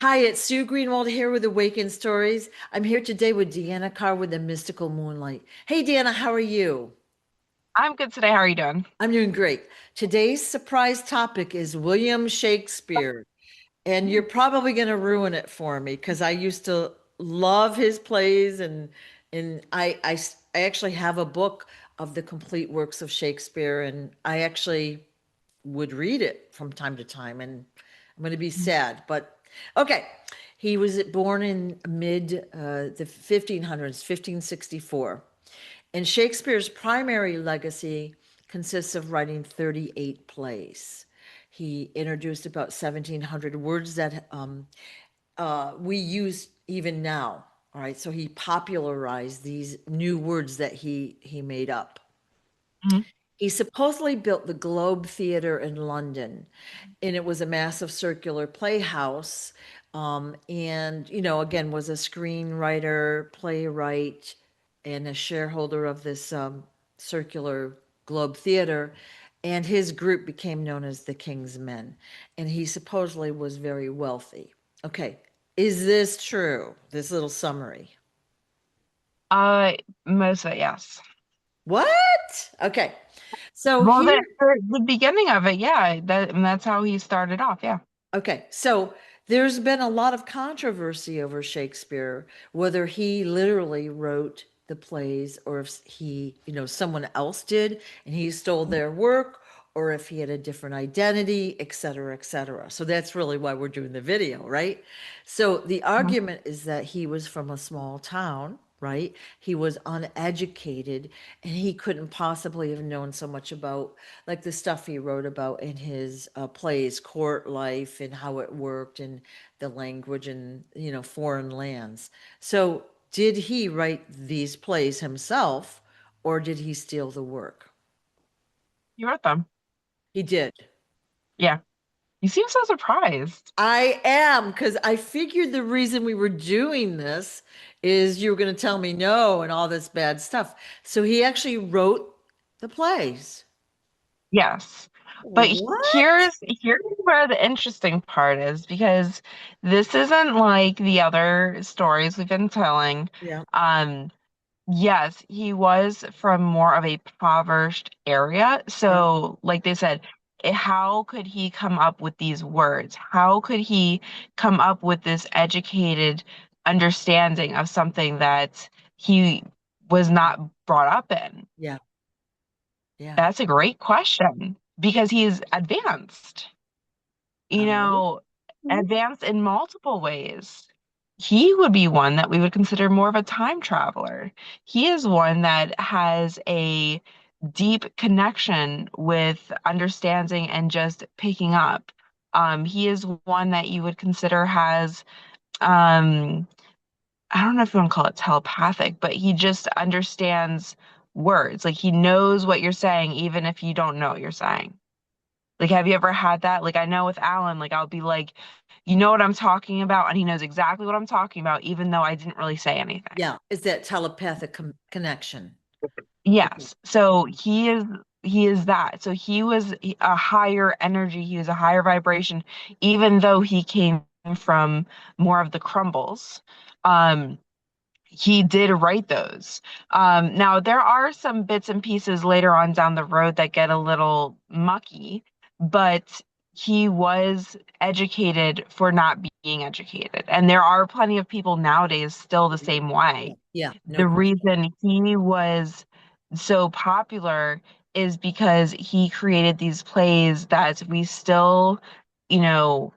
Hi, it's Sue Greenwald here with Awakened Stories. I'm here today with Deanna Carr with the Mystical Moonlight. Hey, Deanna, how are you? I'm good today. How are you doing? I'm doing great. Today's surprise topic is William Shakespeare, and you're probably going to ruin it for me because I used to love his plays, and I actually have a book of the complete works of Shakespeare, and I actually would read it from time to time, and I'm going to be sad, but okay. He was born in mid the 1500s, 1564. And Shakespeare's primary legacy consists of writing 38 plays. He introduced about 1,700 words that we use even now. All right, so he popularized these new words that he made up. Mhm. He supposedly built the Globe Theatre in London, and it was a massive circular playhouse. And, again, was a screenwriter, playwright, and a shareholder of this circular Globe Theatre. And his group became known as the King's Men. And he supposedly was very wealthy. Okay, is this true? This little summary. Uh, most of it, yes. What? Okay, so Well, here. the beginning of it, yeah, and that's how he started off. Yeah. Okay, so there's been a lot of controversy over Shakespeare, whether he literally wrote the plays or if someone else did and he stole their work, or if he had a different identity, et cetera, et cetera. So that's really why we're doing the video, right? So the Mhm. argument is that he was from a small town, right? He was uneducated and he couldn't possibly have known so much about like the stuff he wrote about in his plays, court life and how it worked and the language and, foreign lands. So did he write these plays himself or did he steal the work? You wrote them. He did. Yeah. You seem so surprised. I am, because I figured the reason we were doing this is you were going to tell me no and all this bad stuff. So he actually wrote the plays. Yes. But What? here's where the interesting part is because this isn't like the other stories we've been telling. Yeah. Um, Yes, he was from more of a impoverished area. Oh, So, like they said, how could he come up with these words? How could he come up with this educated understanding of something that he was not brought up in? yeah. Yeah. That's a great question because he's advanced, you Oh. know, advanced in multiple ways. He would be one that we would consider more of a time traveler. He is one that has a deep connection with understanding and just picking up. He is one that you would consider has, um, I don't know if you want to call it telepathic, but he just understands words. Like he knows what you're saying, even if you don't know what you're saying. Like, have you ever had that? Like, I know with Alan, like, I'll be like, you know what I'm talking about? And he knows exactly what I'm talking about, even though I didn't really say anything. Yeah, is that telepathic connection. Okay. Yes. So he is that. So he was a higher energy, he was a higher vibration, even though he came from more of the crumbles. Um, he did write those. Now there are some bits and pieces later on down the road that get a little mucky, but he was educated for not being educated. And there are plenty of people nowadays still the same Yeah, way. yeah, no The question. reason he was so popular is because he created these plays that we still, you know,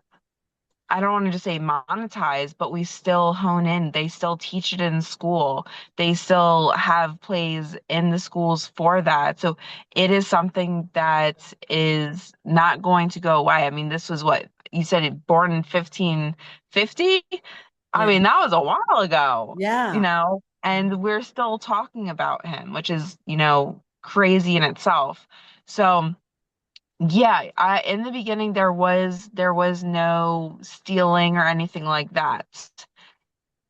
I don't want to just say monetize, but we still hone in. They still teach it in school. They still have plays in the schools for that. So it is something that is not going to go away. I mean, this was what you said, born in 1550. I Yeah, mean, that was a while ago, yeah. and we're still talking about him, which is, crazy in itself. So, yeah, in the beginning there was no stealing or anything like that.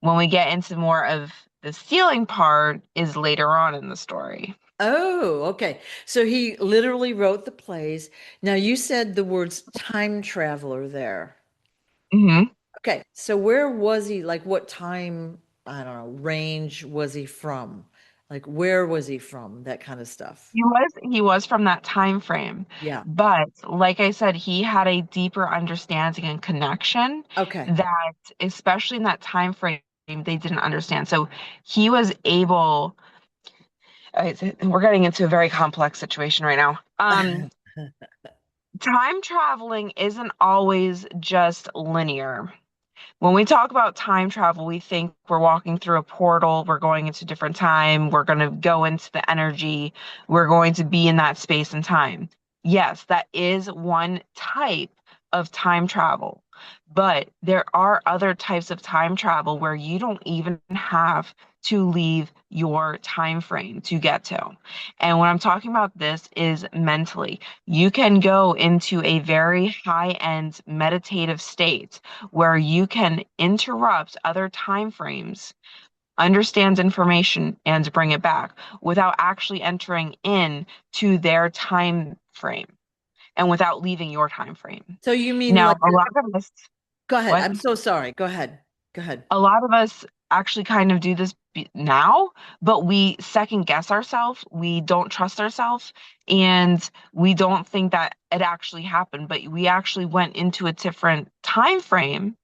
When we get into more of the stealing part is later on in the story. Oh, okay. So he literally wrote the plays. Now you said the words time traveler there. Hmm. Okay, so where was he? Like, what time, I don't know, range was he from? Like, where was he from? That kind of stuff. He was from that time frame, Yeah. but like I said, he had a deeper understanding and connection Okay. that, especially in that time frame, they didn't understand. So he was able. We're getting into a very complex situation right now. Time traveling isn't always just linear. When we talk about time travel, we think we're walking through a portal, we're going into different time, we're going to go into the energy, we're going to be in that space and time. Yes, that is one type of time travel, but there are other types of time travel where you don't even have to leave your time frame to get to. And when I'm talking about this is mentally, you can go into a very high-end meditative state where you can interrupt other time frames, understand information, and bring it back without actually entering in to their time frame and without leaving your time frame. So you mean Now, like, a lot of us, go ahead. what? I'm so sorry. Go ahead. Go ahead. A lot of us actually kind of do this now, but we second guess ourselves. We don't trust ourselves, and we don't think that it actually happened, but we actually went into a different time frame.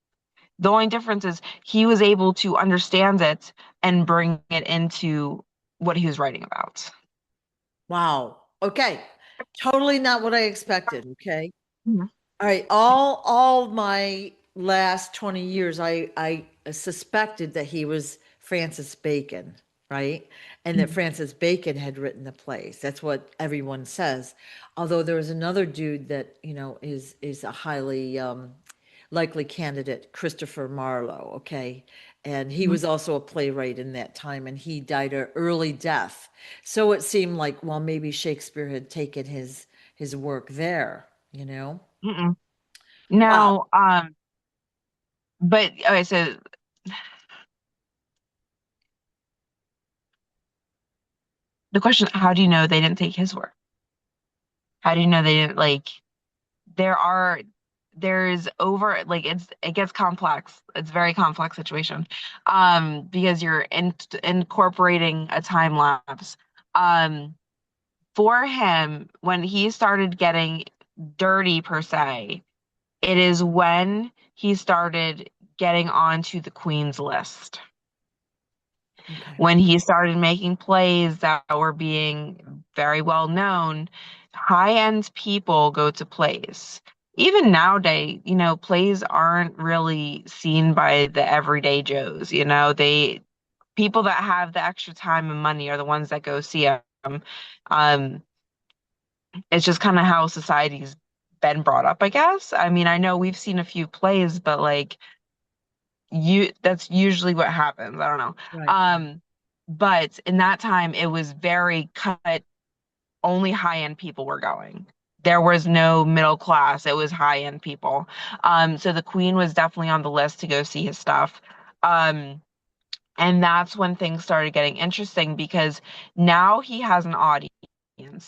The only difference is he was able to understand it and bring it into what he was writing about. Wow. Okay. Totally not what I expected. Okay. Mhm. All right. All my last 20 years, I suspected that he was Francis Bacon, right? And that Francis Bacon had written the plays. That's what everyone says. Although there was another dude that, is a highly likely candidate, Christopher Marlowe, okay? And he Mhm. was also a playwright in that time, and he died an early death. So it seemed like, well, maybe Shakespeare had taken his work there, you know? Mm-mm. Wow. Now, but okay, so the question, how do you know they didn't take his work? How do you know they didn't like there are there's over like it gets complex. It's a very complex situation. Because you're incorporating a time lapse. Um for him, when he started getting dirty per se, it is when he started getting onto the Queen's list. Okay. When he started making plays that were being very well known, high-end people go to plays. Even nowadays, plays aren't really seen by the everyday Joes. People that have the extra time and money are the ones that go see them. Um, it's just kind of how society's been brought up, I guess. I mean, I know we've seen a few plays, but like that's usually what happens. I don't know. Right. Um, but in that time it was very cut, only high-end people were going. There was no middle class, it was high-end people. So the Queen was definitely on the list to go see his stuff. Um, and that's when things started getting interesting because now he has an audience.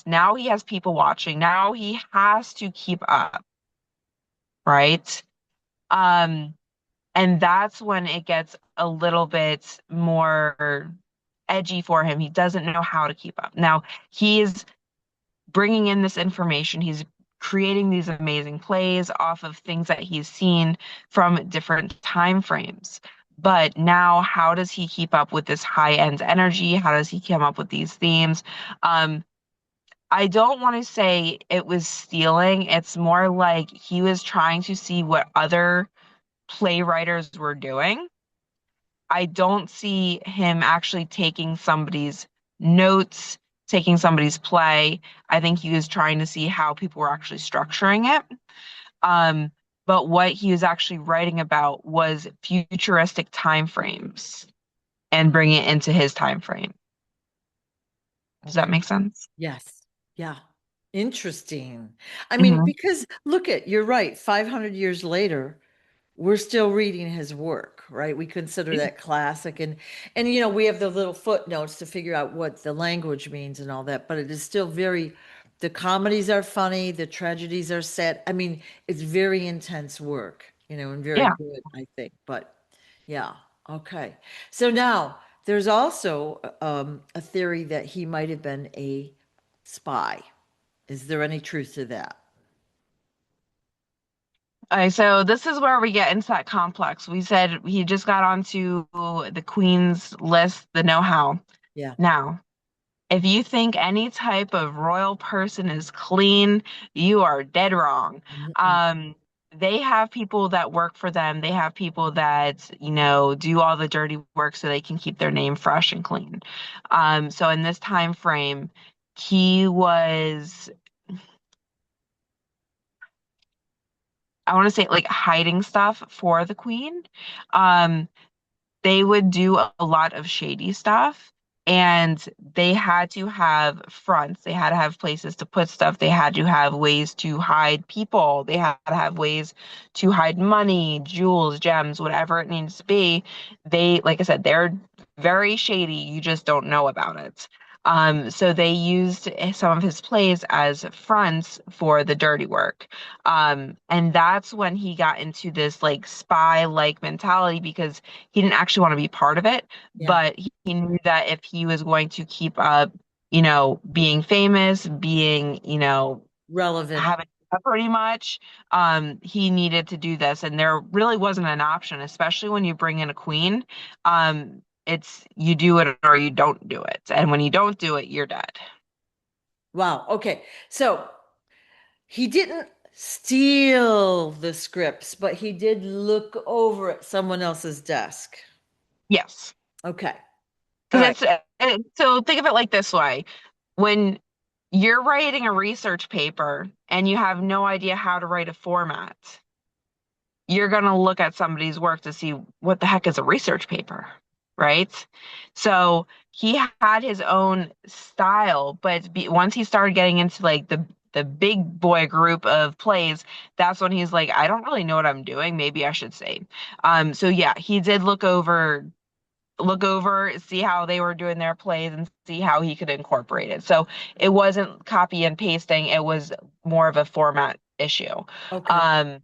Now he has people watching. Now he has to keep up, right? Um, and that's when it gets a little bit more edgy for him. He doesn't know how to keep up. Now, he's bringing in this information. He's creating these amazing plays off of things that he's seen from different time frames. But now, how does he keep up with this high-end energy? How does he come up with these themes? Um, I don't want to say it was stealing. It's more like he was trying to see what other playwriters were doing. I don't see him actually taking somebody's notes, taking somebody's play. I think he was trying to see how people were actually structuring it. Um, but what he was actually writing about was futuristic time frames and bringing it into his time frame. Does that Okay. make sense? Yes. Yeah. Interesting. I mean, Hmm. because look at, you're right, 500 years later, we're still reading his work, right? We consider that classic, and we have the little footnotes to figure out what the language means and all that, but it is still very, the comedies are funny, the tragedies are sad. I mean, it's very intense work. and very Yeah. good, I think. But yeah, okay. So now there's also a theory that he might have been a spy. Is there any truth to that? All right, so this is where we get into that complex. We said he just got onto the Queen's list, the know-how. Yeah. Now, if you think any type of royal person is clean, you are dead wrong. Mm-mm. Um, they have people that work for them. They have people that, do all the dirty work so they can keep their name fresh and clean. So in this time frame, he was, I want to say like hiding stuff for the queen. Um, they would do a lot of shady stuff, and they had to have fronts. They had to have places to put stuff. They had to have ways to hide people. They had to have ways to hide money, jewels, gems, whatever it needs to be. Like I said, they're very shady. You just don't know about it. So they used some of his plays as fronts for the dirty work. And that's when he got into this like spy-like mentality because he didn't actually want to be part of it, Yeah. but he knew that if he was going to keep up, being famous, being, Relevant. having pretty much, he needed to do this. And there really wasn't an option, especially when you bring in a queen. It's you do it or you don't do it. And when you don't do it, you're dead. Wow. Okay. So he didn't steal the scripts, but he did look over at someone else's desk. Yes. Okay. All right. Because so think of it like this way. When you're writing a research paper and you have no idea how to write a format, you're going to look at somebody's work to see what the heck is a research paper, right? So he had his own style, but once he started getting into like the big boy group of plays, that's when he's like, I don't really know what I'm doing. Maybe I should say. So yeah, he did look over, see how they were doing their plays and see how he could incorporate it. So it wasn't copy and pasting, it was more of a format issue. Okay. Um,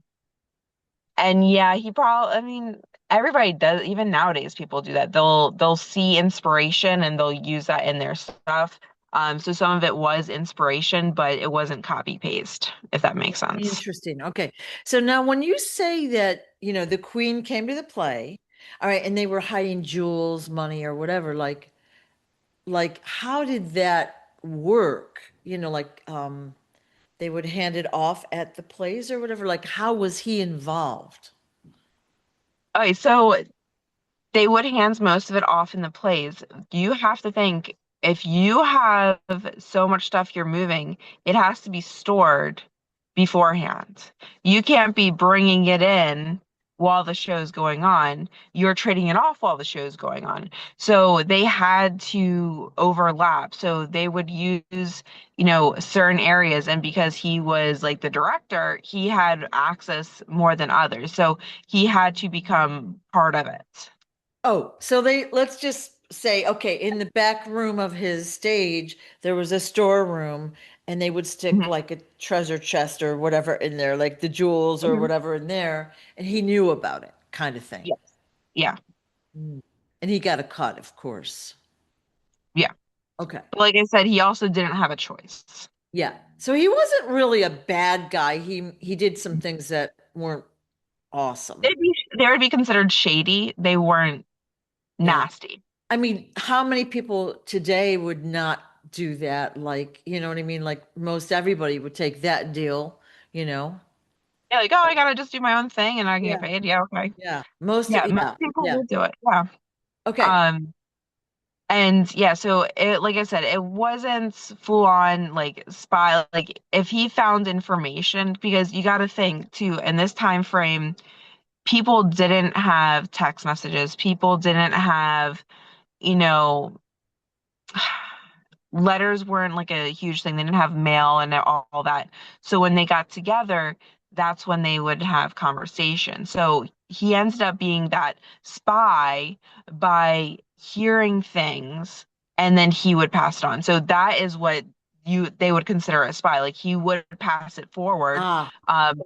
and yeah, he probably, I mean, everybody does, even nowadays people do that. They'll see inspiration and they'll use that in their stuff. So some of it was inspiration, but it wasn't copy paste, if that makes sense. Interesting. Okay. So now when you say that, the queen came to the play, all right, and they were hiding jewels, money, or whatever, like how did that work? They would hand it off at the plays or whatever. Like how was he involved? Okay, so they would hand most of it off in the plays. You have to think if you have so much stuff you're moving, it has to be stored beforehand. You can't be bringing it in while the show's going on. You're trading it off while the show's going on. So they had to overlap. So they would use, certain areas. And because he was like the director, he had access more than others. So he had to become part of it. Oh, so let's just say, okay, in the back room of his stage, there was a storeroom and they would stick Mhm. like a treasure chest or whatever in there, like the jewels or Mhm. whatever in there, and he knew about it, kind of thing. Yes. Yeah. Mm. And he got a cut, of course. Yeah. Okay. But like I said, he also didn't have a choice. Yeah. So he wasn't really a bad guy. He did some things that weren't awesome. They would be considered shady. They weren't Yeah. nasty. I mean, how many people today would not do that? Like, you know what I mean? Like most everybody would take that deal, you know? Yeah, like, oh, I gotta just do my own thing and I can get Yeah. paid. Yeah, okay. Yeah. Yeah, most Yeah. people Yeah. would do it. Yeah. Okay. Um, and yeah, so like I said, it wasn't full on like spy. Like if he found information, because you got to think too, in this time frame, people didn't have text messages. People didn't have, you know, letters weren't like a huge thing. They didn't have mail and all that. So when they got together, that's when they would have conversation. So he ended up being that spy by hearing things and then he would pass it on. So that is what they would consider a spy. Like he would pass it forward. Ah, Um,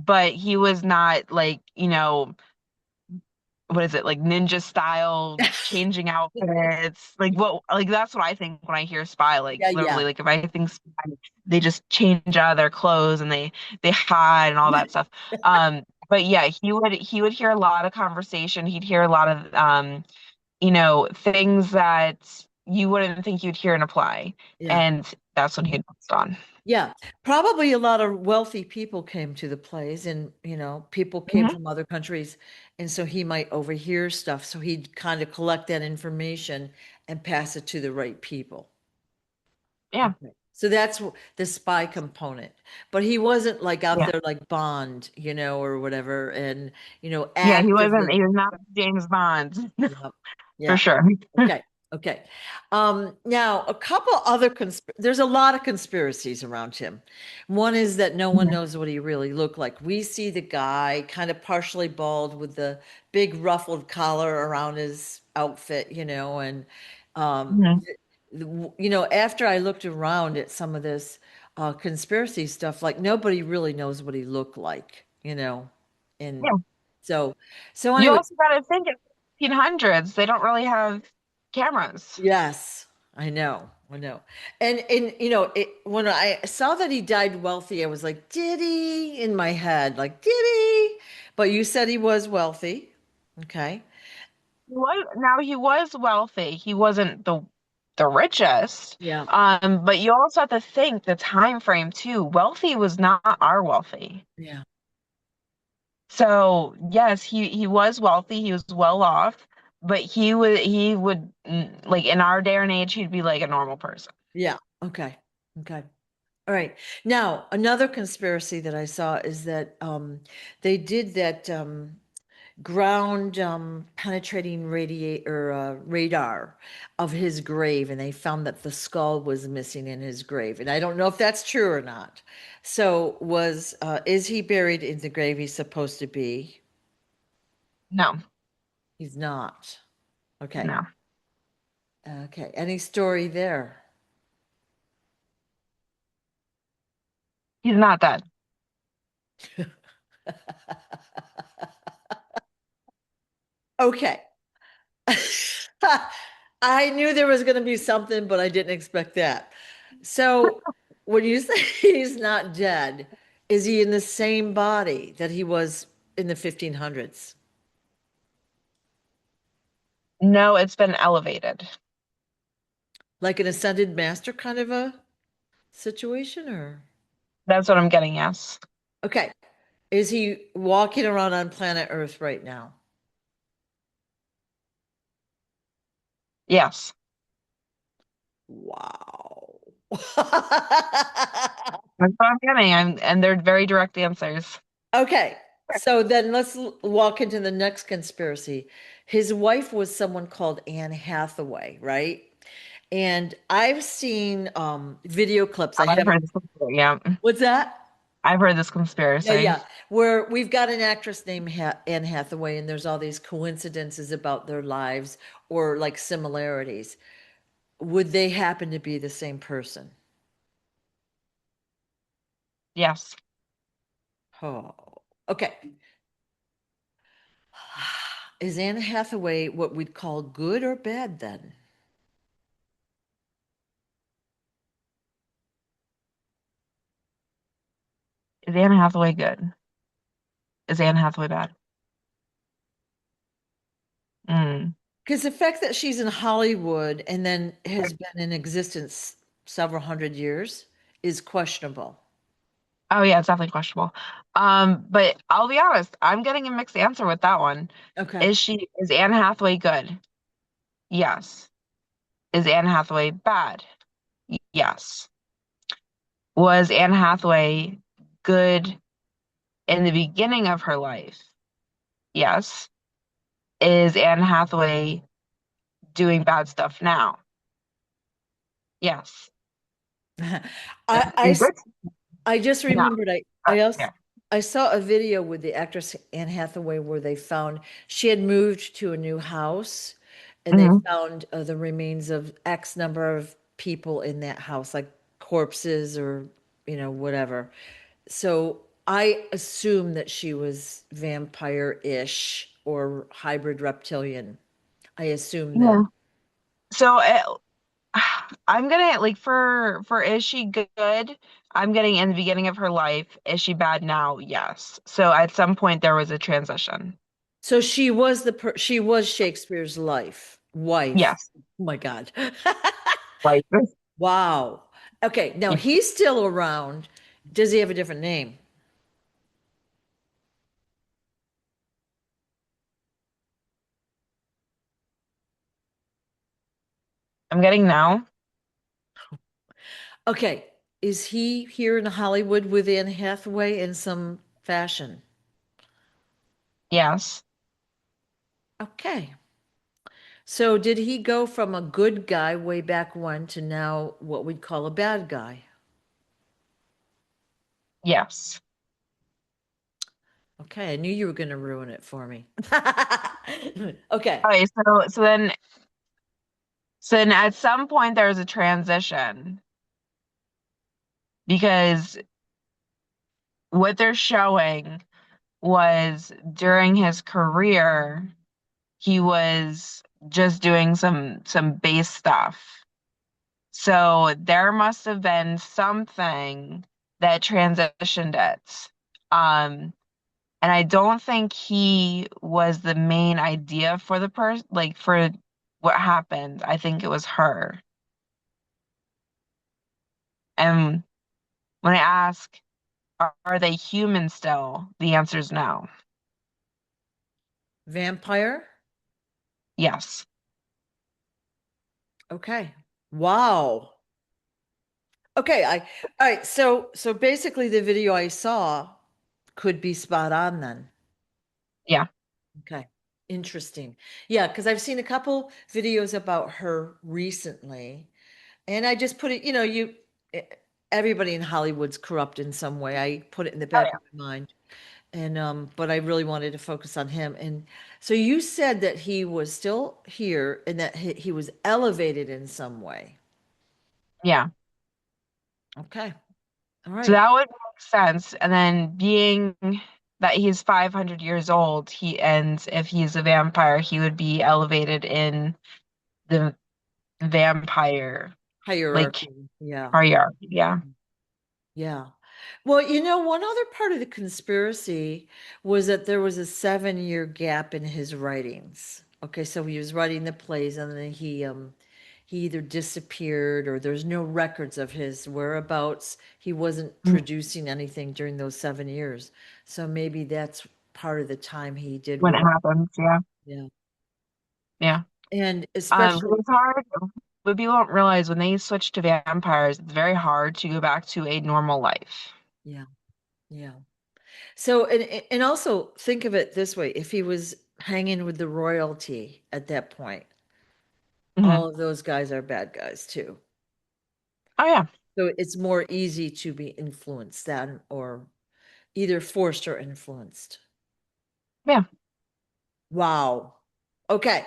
but he was not like, what is it, like ninja style changing outfits? Like what, like that's what I think when I hear spy, like Yeah, yeah. literally, like if I think spy, they just change out of their clothes and they hide and all that stuff. But yeah, he would hear a lot of conversation. He'd hear a lot of things that you wouldn't think you'd hear in a play. Yeah. And that's when he'd post on. Yeah, probably a lot of wealthy people came to the plays and, people came Hmm. from other countries. And so he might overhear stuff. So he'd kind of collect that information and pass it to the right people. Yeah. Okay. So that's the spy component. But he wasn't like out Yeah. there like Bond, or whatever, and, Yeah, he actively. was not James Bond Yeah. for Yeah. sure. Okay. Okay. Now a couple other there's a lot of conspiracies around him. One is that no one knows what he really looked like. We see the guy kind of partially bald with the big ruffled collar around his outfit, and um, Mhm. after I looked around at some of this conspiracy stuff, like nobody really knows what he looked like, and Yeah. so so You anyway. also got to think it's 1500s. They don't really have cameras. Yes, I know. I know. And when I saw that he died wealthy, I was like, did he? In my head, like, did he? But you said he was wealthy. Okay. He was wealthy. He wasn't the richest. Yeah. But you also have to think the time frame too. Wealthy was not our wealthy. Yeah. So yes, he was wealthy. He was well off, but he would like in our day and age, he'd be like a normal person. Yeah. Okay. Okay. All right. Now, another conspiracy that I saw is that they did that ground penetrating radiator radar of his grave, and they found that the skull was missing in his grave. And I don't know if that's true or not. So is he buried in the grave he's supposed to be? No, He's not. Okay. no, Okay. Any story there? he's not dead. Okay. I knew there was going to be something, but I didn't expect that. So, when you say he's not dead, is he in the same body that he was in the 1500s? No, it's been elevated. Like an ascended master kind of a situation, or? That's what I'm getting, yes. Okay. Is he walking around on planet Earth right now? Yes. Wow. That's what I'm getting. And they're very direct answers. Okay, so then let's walk into the next conspiracy. His wife was someone called Anne Hathaway, right? And I've seen video clips. I I've haven't. heard this conspiracy. Yeah. What's that? I've heard this Yeah, conspiracy. yeah. Where we've got an actress named Anne Hathaway, and there's all these coincidences about their lives or like similarities. Would they happen to be the same person? Yes. Oh, okay. Is Anne Hathaway what we'd call good or bad then? Is Anne Hathaway good? Is Anne Hathaway bad? Mm. Because the fact that she's in Hollywood and then has been in existence several hundred years is questionable. Oh yeah, it's definitely questionable. But I'll be honest, I'm getting a mixed answer with that one. Okay. Is Anne Hathaway good? Yes. Is Anne Hathaway bad? Yes. Was Anne Hathaway good in the beginning of her life? Yes. Is Anne Hathaway doing bad stuff now? Yes. I, And I, good I just now. remembered I also Yeah. I saw a video with the actress Anne Hathaway where they found she had moved to a new house and they Hmm. found the remains of X number of people in that house, like corpses or whatever. So I assume that she was vampire-ish or hybrid reptilian. I assume that. Yeah. So I'm gonna like for is she good? I'm getting in the beginning of her life. Is she bad now? Yes. So at some point there was a transition. So she was Shakespeare's wife. Yes. Oh my God. Like Wow. Okay, now he's still around. Does he have a different name? I'm getting now. Okay, is he here in Hollywood with Anne Hathaway in some fashion? Yes. Okay. So did he go from a good guy way back when to now what we'd call a bad guy? Yes. Okay, I knew you were going to ruin it for me. Okay, Okay, so then at some point there was a transition because what they're showing was during his career, he was just doing some base stuff. So there must have been something that transitioned it. Um, and I don't think he was the main idea for the person, like for what happened. I think it was her. And when I ask, are they human still? The answer is no. vampire? Yes. Okay. Wow. Okay, all right, so basically the video I saw could be spot on then. Yeah. Okay. Interesting. Yeah, because I've seen a couple videos about her recently, and I just put it, eh, everybody in Hollywood's corrupt in some way. I put it in the Oh back of my mind. And but I really wanted to focus on him. And so you said that he was still here and that he was elevated in some way. yeah. Yeah. Okay. All So right. that would make sense. And then being that he's 500 years old, and if he's a vampire, he would be elevated in the vampire like Hierarchy. Yeah. hierarchy. Yeah. Yeah. Well, one other part of the conspiracy was that there was a 7-year gap in his writings. Okay, so he was writing the plays and then he either disappeared or there's no records of his whereabouts. He wasn't Mhm. producing anything during those 7 years. So maybe that's part of the time he did When it write. happens. Yeah. Yeah. Yeah. And 'Cause especially, it's hard. What people don't realize when they switch to vampires, it's very hard to go back to a normal life. yeah, yeah. So, and also think of it this way, if he was hanging with the royalty at that point, Hmm. all of those guys are bad guys too. Oh yeah. So it's more easy to be influenced than or either forced or influenced. Yeah. Wow. Okay.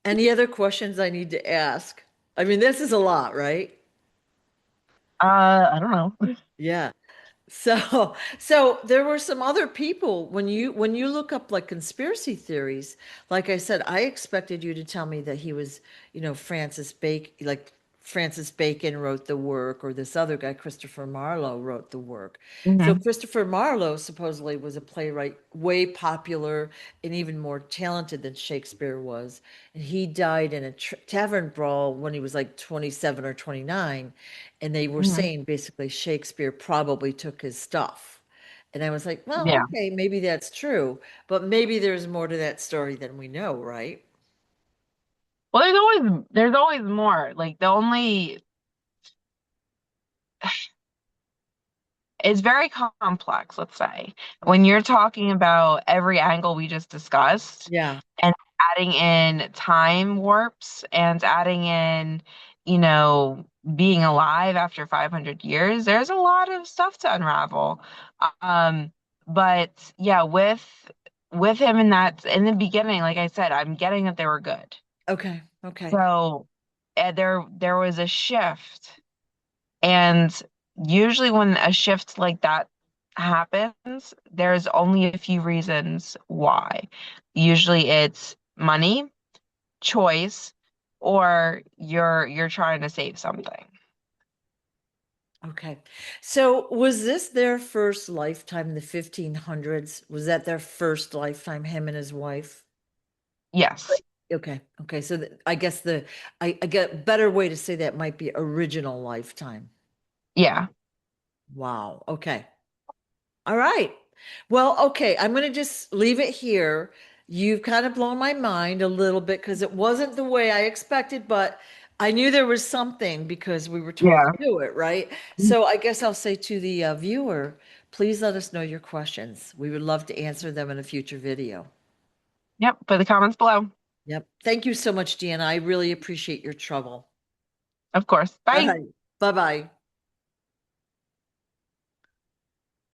Any other questions I need to ask? I mean, this is a lot, right? I don't know. Yeah. So there were some other people when you look up like conspiracy theories, like I said, I expected you to tell me that he was, Francis Bacon wrote the work, or this other guy, Christopher Marlowe, wrote the work. So Hmm. Christopher Marlowe supposedly was a playwright, way popular and even more talented than Shakespeare was. And he died in a tavern brawl when he was like 27 or 29. And they were Hmm. saying basically Shakespeare probably took his stuff. And I was like, well, Yeah. okay, maybe that's true, but maybe there's more to that story than we know, right? Well, there's always more. Like the only it's very complex, let's say. When you're talking about every angle we just discussed Yeah. and adding in time warps and adding in, being alive after 500 years, there's a lot of stuff to unravel. Um, but yeah, with him in that in the beginning, like I said, I'm getting that they were good. Okay. Okay. So there was a shift, and usually when a shift like that happens, there's only a few reasons why. Usually it's money, choice, or you're trying to save something. Okay. So was this their first lifetime, the 1500s? Was that their first lifetime, him and his wife? Yes. Okay. Okay. So I guess I get a better way to say that might be original lifetime. Yeah. Wow. Okay. All right. Well, okay. I'm going to just leave it here. You've kind of blown my mind a little bit because it wasn't the way I expected, but I knew there was something because we were told Yeah. to do it, right? So I guess I'll say to the viewer, please let us know your questions. We would love to answer them in a future video. Yep. Put the comments below. Yep. Thank you so much, Deanna. I really appreciate your trouble. Of course. All Bye. right. Bye-bye.